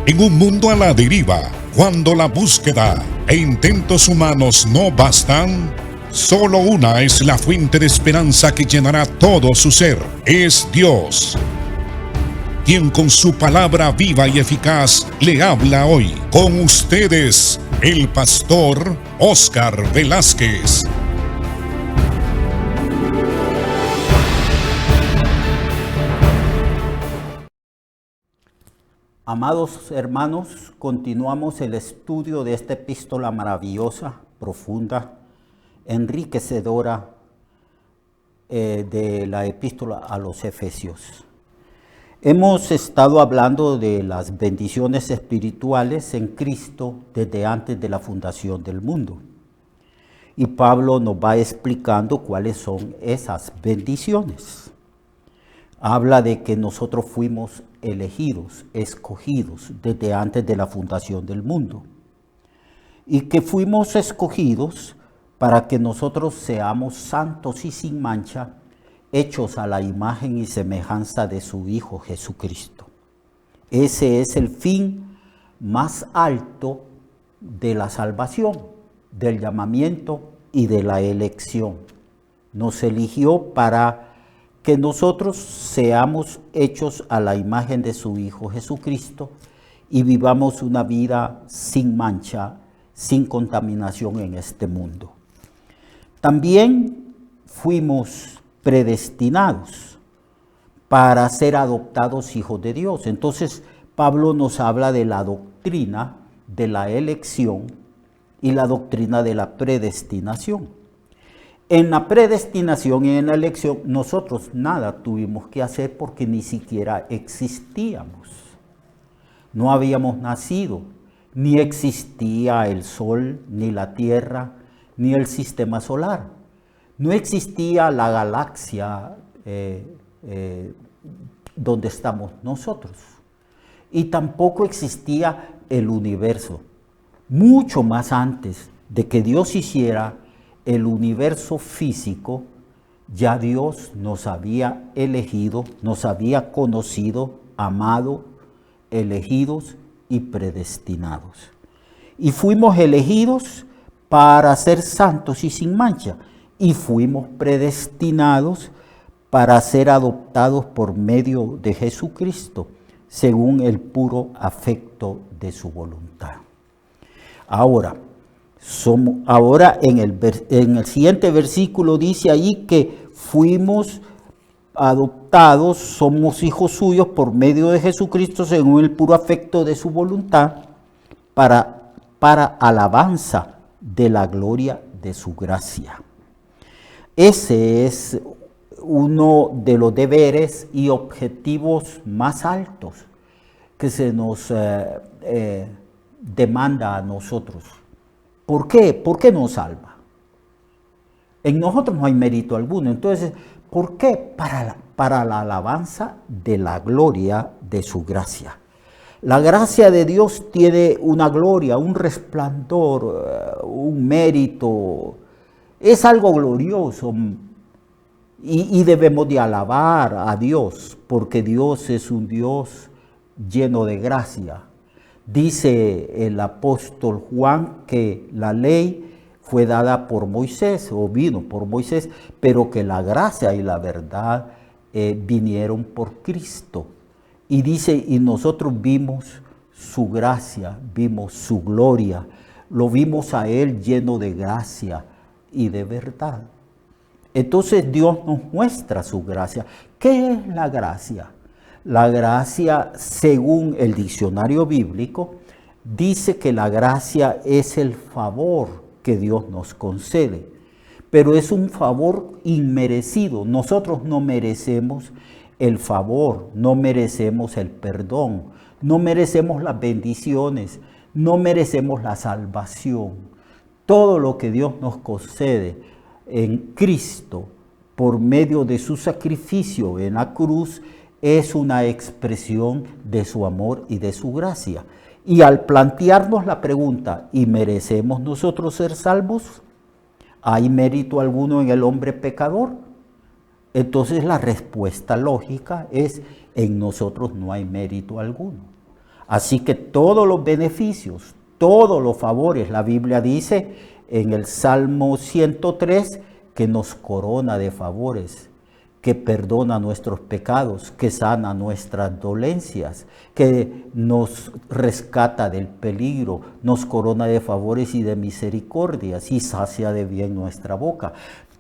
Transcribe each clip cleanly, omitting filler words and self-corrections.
En un mundo a la deriva, cuando la búsqueda e intentos humanos no bastan, solo una es la fuente de esperanza que llenará todo su ser. Es Dios, quien con su palabra viva y eficaz le habla hoy. Con ustedes, el pastor Óscar Velázquez. Amados hermanos, continuamos el estudio de esta epístola maravillosa, profunda, enriquecedora de la epístola a los Efesios. Hemos estado hablando de las bendiciones espirituales en Cristo desde antes de la fundación del mundo. Y Pablo nos va explicando cuáles son esas bendiciones. Habla de que nosotros fuimos elegidos, escogidos desde antes de la fundación del mundo. Y que fuimos escogidos para que nosotros seamos santos y sin mancha, hechos a la imagen y semejanza de su Hijo Jesucristo. Ese es el fin más alto de la salvación, del llamamiento y de la elección. Nos eligió para que nosotros seamos hechos a la imagen de su Hijo Jesucristo y vivamos una vida sin mancha, sin contaminación en este mundo. También fuimos predestinados para ser adoptados hijos de Dios. Entonces, Pablo nos habla de la doctrina de la elección y la doctrina de la predestinación. En la predestinación y en la elección, nosotros nada tuvimos que hacer porque ni siquiera existíamos. No habíamos nacido, ni existía el sol, ni la tierra, ni el sistema solar. No existía la galaxia donde estamos nosotros. Y tampoco existía el universo. Mucho más antes de que Dios hiciera el universo físico, ya Dios nos había elegido, nos había conocido, amado, elegidos y predestinados. Y fuimos elegidos para ser santos y sin mancha, y fuimos predestinados para ser adoptados por medio de Jesucristo, según el puro afecto de su voluntad. Ahora en el siguiente versículo dice allí que fuimos adoptados, somos hijos suyos por medio de Jesucristo según el puro afecto de su voluntad para alabanza de la gloria de su gracia. Ese es uno de los deberes y objetivos más altos que se nos demanda a nosotros. ¿Por qué? ¿Por qué nos salva? En nosotros no hay mérito alguno. Entonces, ¿por qué? Para la alabanza de la gloria de su gracia. La gracia de Dios tiene una gloria, un resplandor, un mérito. Es algo glorioso. Y debemos de alabar a Dios, porque Dios es un Dios lleno de gracia. Dice el apóstol Juan que la ley fue dada por Moisés, o vino por Moisés, pero que la gracia y la verdad vinieron por Cristo. Y dice, y nosotros vimos su gracia, vimos su gloria, lo vimos a Él lleno de gracia y de verdad. Entonces Dios nos muestra su gracia. ¿Qué es la gracia? La gracia, según el diccionario bíblico, dice que la gracia es el favor que Dios nos concede, pero es un favor inmerecido. Nosotros no merecemos el favor, no merecemos el perdón, no merecemos las bendiciones, no merecemos la salvación. Todo lo que Dios nos concede en Cristo, por medio de su sacrificio en la cruz, es una expresión de su amor y de su gracia. Y al plantearnos la pregunta, ¿y merecemos nosotros ser salvos? ¿Hay mérito alguno en el hombre pecador? Entonces la respuesta lógica es, en nosotros no hay mérito alguno. Así que todos los beneficios, todos los favores, la Biblia dice en el Salmo 103 que nos corona de favores, que perdona nuestros pecados, que sana nuestras dolencias, que nos rescata del peligro, nos corona de favores y de misericordias y sacia de bien nuestra boca.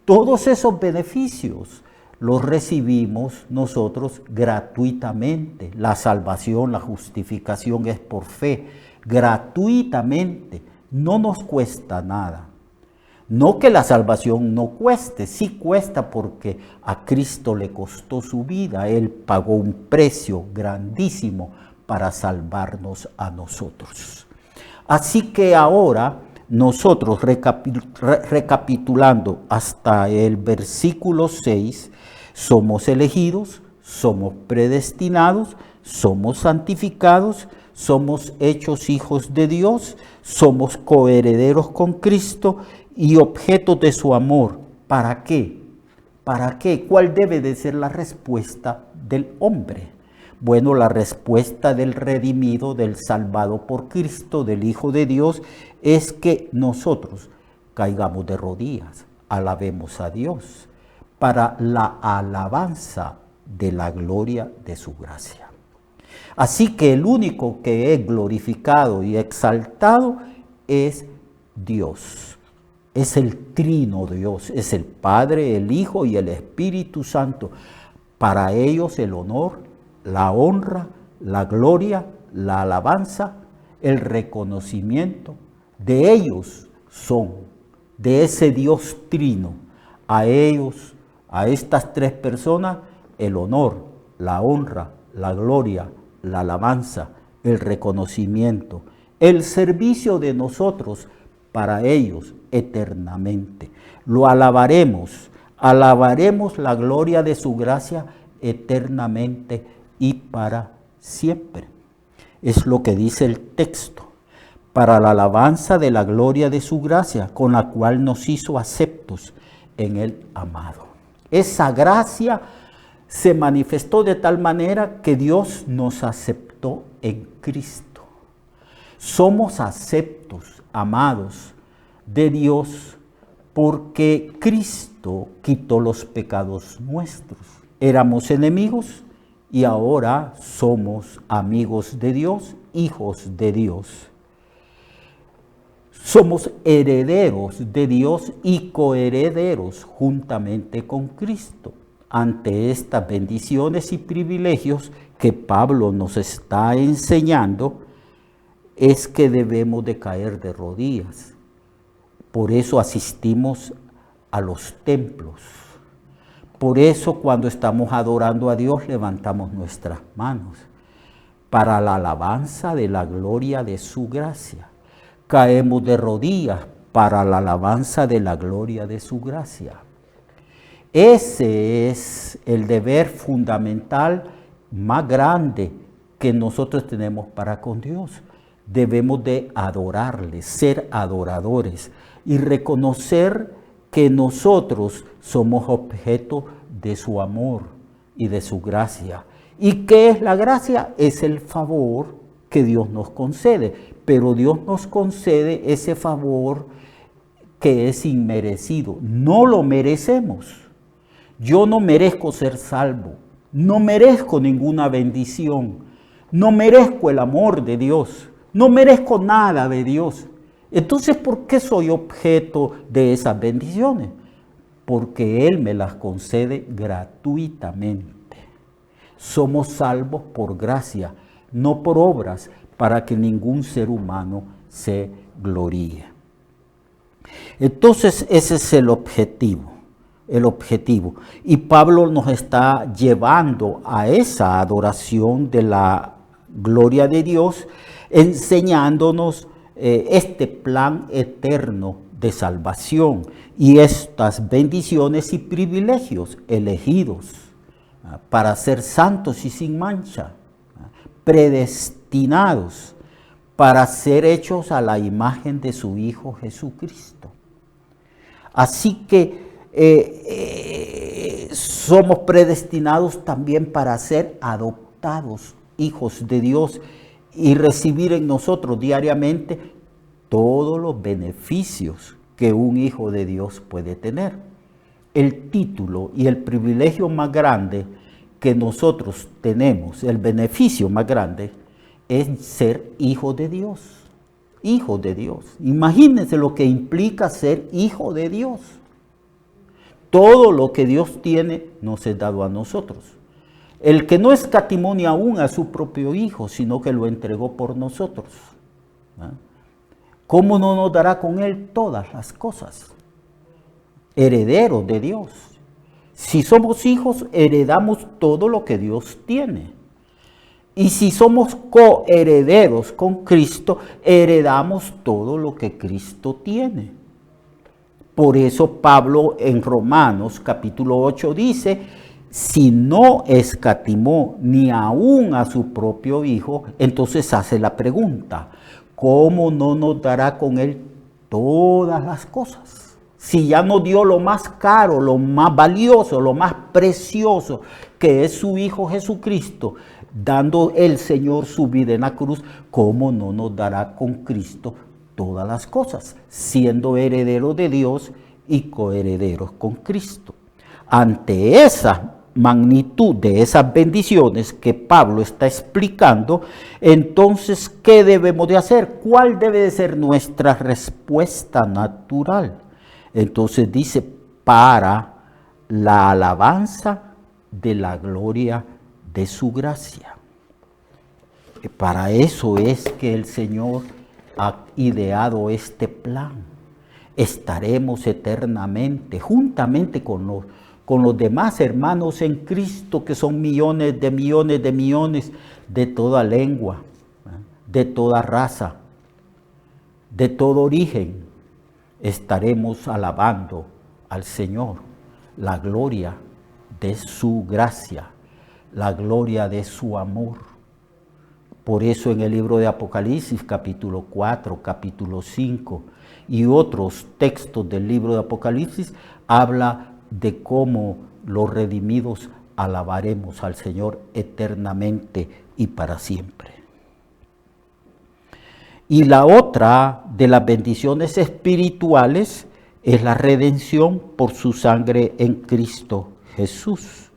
Todos esos beneficios los recibimos nosotros gratuitamente. La salvación, la justificación es por fe, gratuitamente, no nos cuesta nada. No que la salvación no cueste, sí cuesta porque a Cristo le costó su vida. Él pagó un precio grandísimo para salvarnos a nosotros. Así que ahora nosotros, recapitulando hasta el versículo 6, somos elegidos, somos predestinados, somos santificados, somos hechos hijos de Dios, somos coherederos con Cristo y objetos de su amor. ¿Para qué? ¿Para qué? ¿Cuál debe de ser la respuesta del hombre? Bueno, la respuesta del redimido, del salvado por Cristo, del Hijo de Dios, es que nosotros caigamos de rodillas, alabemos a Dios para la alabanza de la gloria de su gracia. Así que el único que es glorificado y exaltado es Dios. Es el trino Dios, es el Padre, el Hijo y el Espíritu Santo. Para ellos el honor, la honra, la gloria, la alabanza, el reconocimiento de ellos son, de ese Dios trino. A ellos, a estas tres personas, el honor, la honra, la gloria, la alabanza, el reconocimiento, el servicio de nosotros para ellos eternamente. Lo alabaremos, alabaremos la gloria de su gracia eternamente y para siempre. Es lo que dice el texto. Para la alabanza de la gloria de su gracia, con la cual nos hizo aceptos en el amado. Esa gracia se manifestó de tal manera que Dios nos aceptó en Cristo. Somos aceptos, amados de Dios, porque Cristo quitó los pecados nuestros. Éramos enemigos y ahora somos amigos de Dios, hijos de Dios. Somos herederos de Dios y coherederos juntamente con Cristo. Ante estas bendiciones y privilegios que Pablo nos está enseñando, es que debemos de caer de rodillas. Por eso asistimos a los templos. Por eso cuando estamos adorando a Dios levantamos nuestras manos para la alabanza de la gloria de su gracia. Caemos de rodillas para la alabanza de la gloria de su gracia. Ese es el deber fundamental más grande que nosotros tenemos para con Dios. Debemos de adorarle, ser adoradores y reconocer que nosotros somos objeto de su amor y de su gracia. ¿Y qué es la gracia? Es el favor que Dios nos concede, pero Dios nos concede ese favor que es inmerecido. No lo merecemos. Yo no merezco ser salvo, no merezco ninguna bendición, no merezco el amor de Dios, no merezco nada de Dios. Entonces, ¿por qué soy objeto de esas bendiciones? Porque Él me las concede gratuitamente. Somos salvos por gracia, no por obras, para que ningún ser humano se gloríe. Entonces, ese es el objetivo. Y Pablo nos está llevando a esa adoración de la gloria de Dios, enseñándonos este plan eterno de salvación y estas bendiciones y privilegios elegidos para ser santos y sin mancha, predestinados para ser hechos a la imagen de su Hijo Jesucristo. Así que somos predestinados también para ser adoptados hijos de Dios y recibir en nosotros diariamente todos los beneficios que un hijo de Dios puede tener. El título y el privilegio más grande que nosotros tenemos, el beneficio más grande, es ser hijo de Dios. Hijo de Dios. Imagínense lo que implica ser hijo de Dios. Todo lo que Dios tiene nos es dado a nosotros. El que no escatimó ni aún a su propio Hijo, sino que lo entregó por nosotros. ¿Cómo no nos dará con Él todas las cosas? Herederos de Dios. Si somos hijos, heredamos todo lo que Dios tiene. Y si somos coherederos con Cristo, heredamos todo lo que Cristo tiene. Por eso Pablo en Romanos capítulo 8 dice, si no escatimó ni aún a su propio Hijo, entonces hace la pregunta, ¿cómo no nos dará con Él todas las cosas? Si ya nos dio lo más caro, lo más valioso, lo más precioso, que es su Hijo Jesucristo, dando el Señor su vida en la cruz, ¿cómo no nos dará con Cristo todas las cosas? Siendo herederos de Dios y coherederos con Cristo. Ante esa magnitud de esas bendiciones que Pablo está explicando, entonces, ¿qué debemos de hacer? ¿Cuál debe de ser nuestra respuesta natural? Entonces dice, para la alabanza de la gloria de su gracia. Para eso es que el Señor ha ideado este plan. Estaremos eternamente, juntamente con los demás hermanos en Cristo, que son millones de millones de millones, de toda lengua, de toda raza, de todo origen. Estaremos alabando al Señor, la gloria de su gracia, la gloria de su amor. Por eso en el libro de Apocalipsis, capítulo 4, capítulo 5 y otros textos del libro de Apocalipsis, habla de cómo los redimidos alabaremos al Señor eternamente y para siempre. Y la otra de las bendiciones espirituales es la redención por su sangre en Cristo Jesús.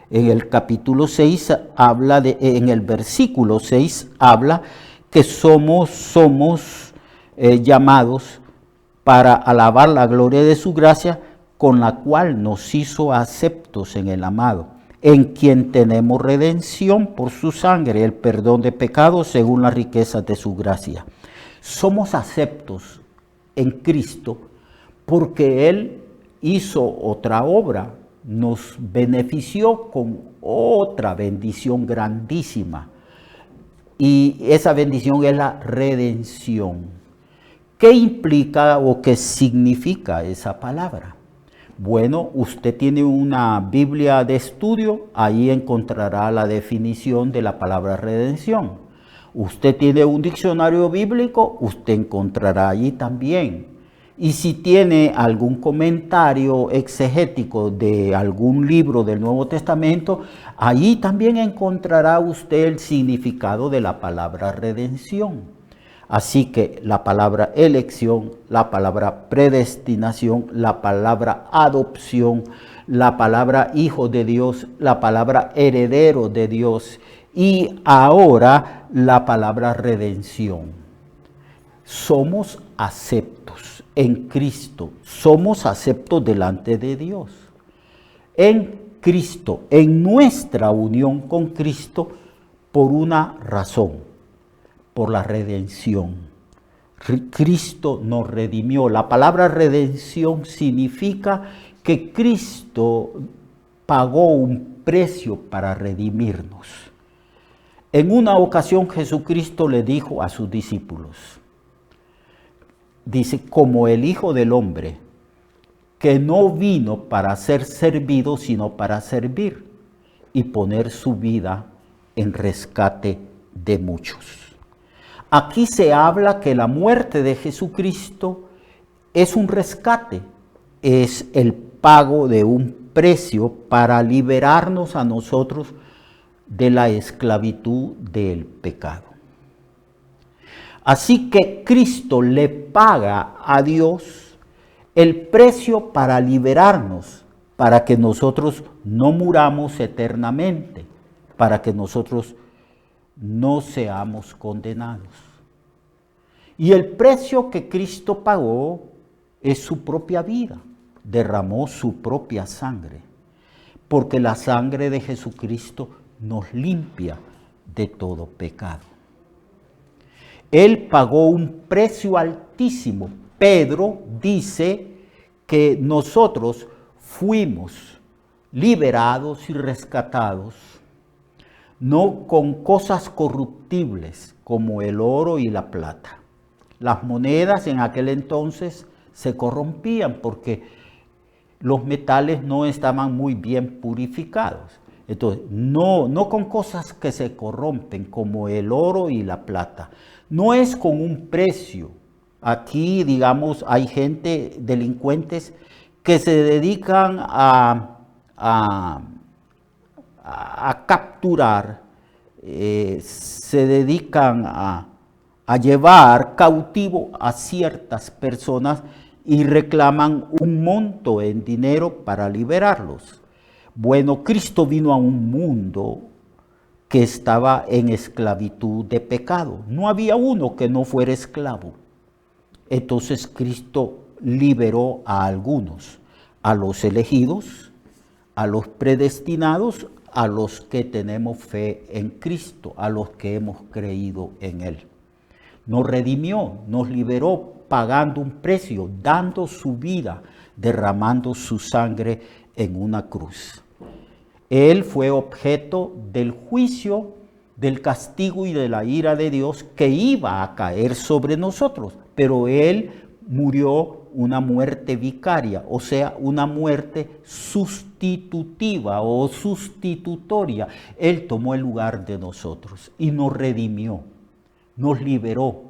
En el capítulo 6 habla en el versículo 6 habla que somos llamados para alabar la gloria de su gracia, con la cual nos hizo aceptos en el amado, en quien tenemos redención por su sangre, el perdón de pecados según las riquezas de su gracia. Somos aceptos en Cristo porque Él hizo otra obra, nos benefició con otra bendición grandísima. Y esa bendición es la redención. ¿Qué implica o qué significa esa palabra? Bueno, usted tiene una Biblia de estudio, ahí encontrará la definición de la palabra redención. Usted tiene un diccionario bíblico, usted encontrará allí también. Y si tiene algún comentario exegético de algún libro del Nuevo Testamento, allí también encontrará usted el significado de la palabra redención. Así que la palabra elección, la palabra predestinación, la palabra adopción, la palabra hijo de Dios, la palabra heredero de Dios y ahora la palabra redención. Somos aceptos en Cristo, somos aceptos delante de Dios. En Cristo, en nuestra unión con Cristo, por una razón. Por la redención. Cristo nos redimió. La palabra redención significa que Cristo pagó un precio para redimirnos. En una ocasión Jesucristo le dijo a sus discípulos, dice, como el Hijo del Hombre, que no vino para ser servido, sino para servir y poner su vida en rescate de muchos. Aquí se habla que la muerte de Jesucristo es un rescate, es el pago de un precio para liberarnos a nosotros de la esclavitud del pecado. Así que Cristo le paga a Dios el precio para liberarnos, para que nosotros no muramos eternamente, para que nosotros no seamos condenados. Y el precio que Cristo pagó es su propia vida, derramó su propia sangre, porque la sangre de Jesucristo nos limpia de todo pecado. Él pagó un precio altísimo. Pedro dice que nosotros fuimos liberados y rescatados, no con cosas corruptibles como el oro y la plata. Las monedas en aquel entonces se corrompían porque los metales no estaban muy bien purificados. Entonces, no con cosas que se corrompen como el oro y la plata. No es con un precio. Aquí, digamos, hay gente, delincuentes, que se dedican a capturar, se dedican a llevar cautivo a ciertas personas y reclaman un monto en dinero para liberarlos. Bueno, Cristo vino a un mundo que estaba en esclavitud de pecado. No había uno que no fuera esclavo. Entonces Cristo liberó a algunos, a los elegidos, a los predestinados, a los que tenemos fe en Cristo, a los que hemos creído en Él. Nos redimió, nos liberó pagando un precio, dando su vida, derramando su sangre en una cruz. Él fue objeto del juicio, del castigo y de la ira de Dios que iba a caer sobre nosotros, pero Él murió una muerte vicaria, o sea, una muerte sustitutiva o sustitutoria. Él tomó el lugar de nosotros y nos redimió, nos liberó,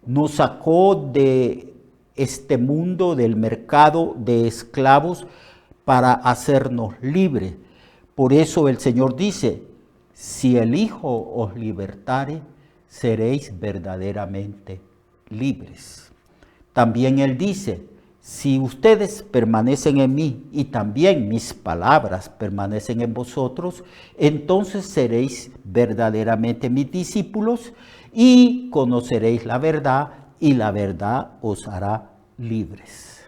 nos sacó de este mundo, del mercado de esclavos, para hacernos libres. Por eso el Señor dice, si el Hijo os libertare, seréis verdaderamente libres. También Él dice, si ustedes permanecen en mí y también mis palabras permanecen en vosotros, entonces seréis verdaderamente mis discípulos y conoceréis la verdad y la verdad os hará libres.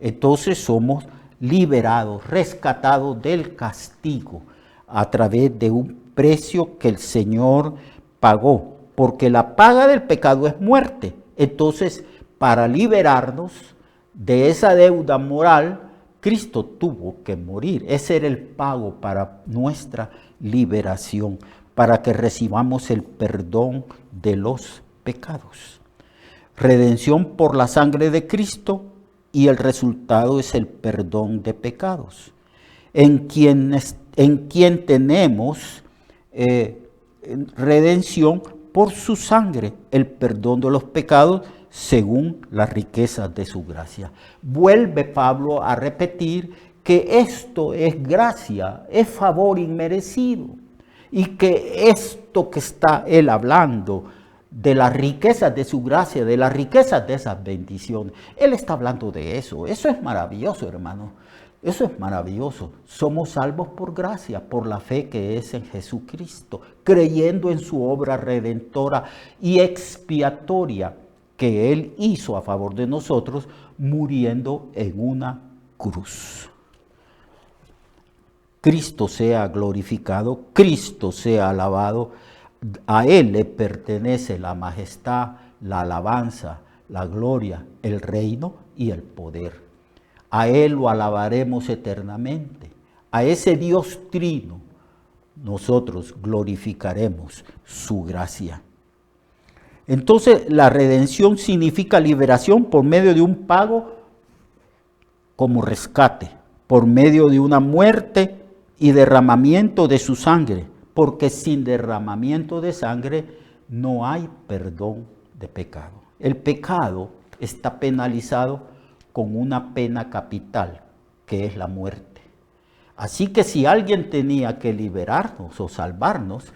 Entonces somos liberados, rescatados del castigo a través de un precio que el Señor pagó, porque la paga del pecado es muerte. Entonces, para liberarnos de esa deuda moral, Cristo tuvo que morir. Ese era el pago para nuestra liberación, para que recibamos el perdón de los pecados. Redención por la sangre de Cristo, y el resultado es el perdón de pecados, en quien tenemos redención por su sangre, el perdón de los pecados según las riquezas de su gracia. Vuelve Pablo a repetir que esto es gracia, es favor inmerecido, y que esto que está él hablando de las riquezas de su gracia, de las riquezas de esas bendiciones. Él está hablando de eso. Eso es maravilloso, hermano. Eso es maravilloso. Somos salvos por gracia, por la fe que es en Jesucristo, creyendo en su obra redentora y expiatoria que Él hizo a favor de nosotros, muriendo en una cruz. Cristo sea glorificado, Cristo sea alabado. A Él le pertenece la majestad, la alabanza, la gloria, el reino y el poder. A Él lo alabaremos eternamente. A ese Dios trino nosotros glorificaremos su gracia. Entonces, la redención significa liberación por medio de un pago como rescate, por medio de una muerte y derramamiento de su sangre. Porque sin derramamiento de sangre no hay perdón de pecado. El pecado está penalizado con una pena capital, que es la muerte. Así que si alguien tenía que liberarnos o salvarnos,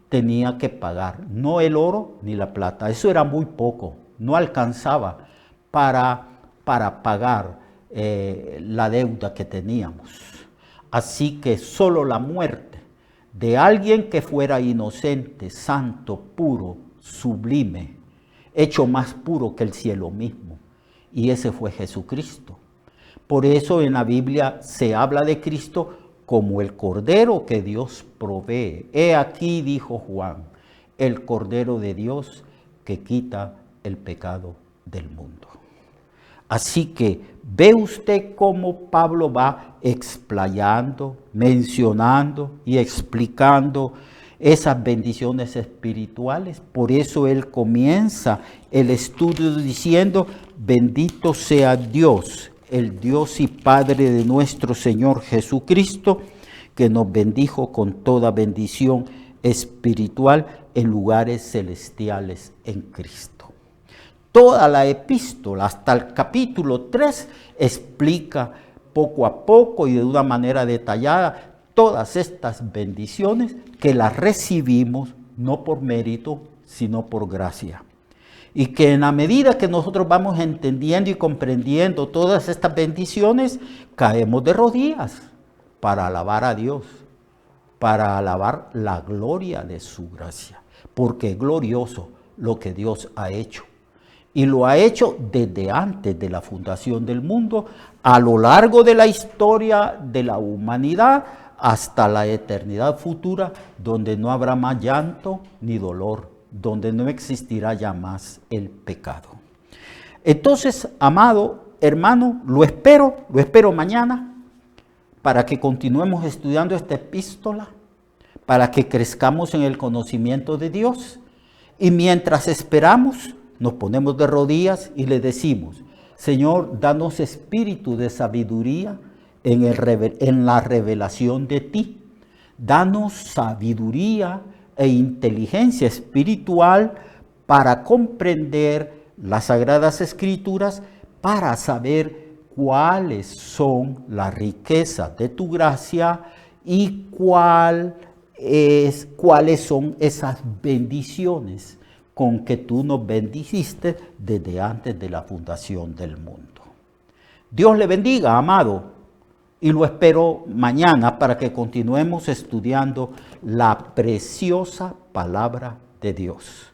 tenía que pagar, no el oro ni la plata. Eso era muy poco, no alcanzaba para pagar la deuda que teníamos. Así que solo la muerte de alguien que fuera inocente, santo, puro, sublime, hecho más puro que el cielo mismo, y ese fue Jesucristo. Por eso en la Biblia se habla de Cristo como el Cordero que Dios provee. He aquí, dijo Juan, el Cordero de Dios que quita el pecado del mundo. Así que ve usted cómo Pablo va explayando, mencionando y explicando esas bendiciones espirituales. Por eso él comienza el estudio diciendo: bendito sea Dios, el Dios y Padre de nuestro Señor Jesucristo, que nos bendijo con toda bendición espiritual en lugares celestiales en Cristo. Toda la epístola, hasta el capítulo 3, explica poco a poco y de una manera detallada todas estas bendiciones que las recibimos no por mérito, sino por gracia. Y que en la medida que nosotros vamos entendiendo y comprendiendo todas estas bendiciones, caemos de rodillas para alabar a Dios, para alabar la gloria de su gracia, porque es glorioso lo que Dios ha hecho. Y lo ha hecho desde antes de la fundación del mundo, a lo largo de la historia de la humanidad, hasta la eternidad futura, donde no habrá más llanto ni dolor, donde no existirá ya más el pecado. Entonces, amado hermano, lo espero mañana, para que continuemos estudiando esta epístola, para que crezcamos en el conocimiento de Dios. Y mientras esperamos, nos ponemos de rodillas y le decimos: Señor, danos espíritu de sabiduría en la revelación de ti. Danos sabiduría e inteligencia espiritual para comprender las Sagradas Escrituras, para saber cuáles son las riquezas de tu gracia y cuáles son esas bendiciones con que tú nos bendijiste desde antes de la fundación del mundo. Dios le bendiga, amado, y lo espero mañana para que continuemos estudiando la preciosa palabra de Dios.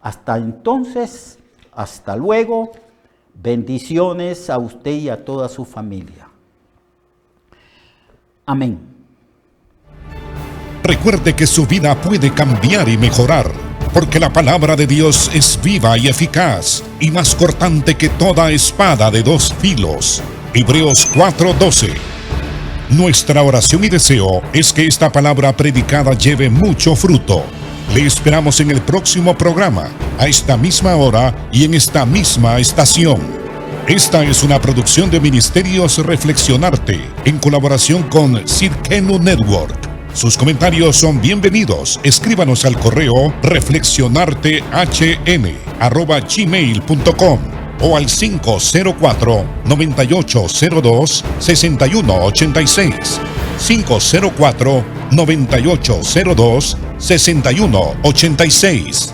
Hasta entonces, hasta luego, bendiciones a usted y a toda su familia. Amén. Recuerde que su vida puede cambiar y mejorar, porque la palabra de Dios es viva y eficaz, y más cortante que toda espada de dos filos. Hebreos 4:12. Nuestra oración y deseo es que esta palabra predicada lleve mucho fruto. Le esperamos en el próximo programa, a esta misma hora y en esta misma estación. Esta es una producción de Ministerios Reflexionarte, en colaboración con Cirkenu Network. Sus comentarios son bienvenidos. Escríbanos al correo reflexionartehn@gmail.com o al 504-9802-6186. 504-9802-6186.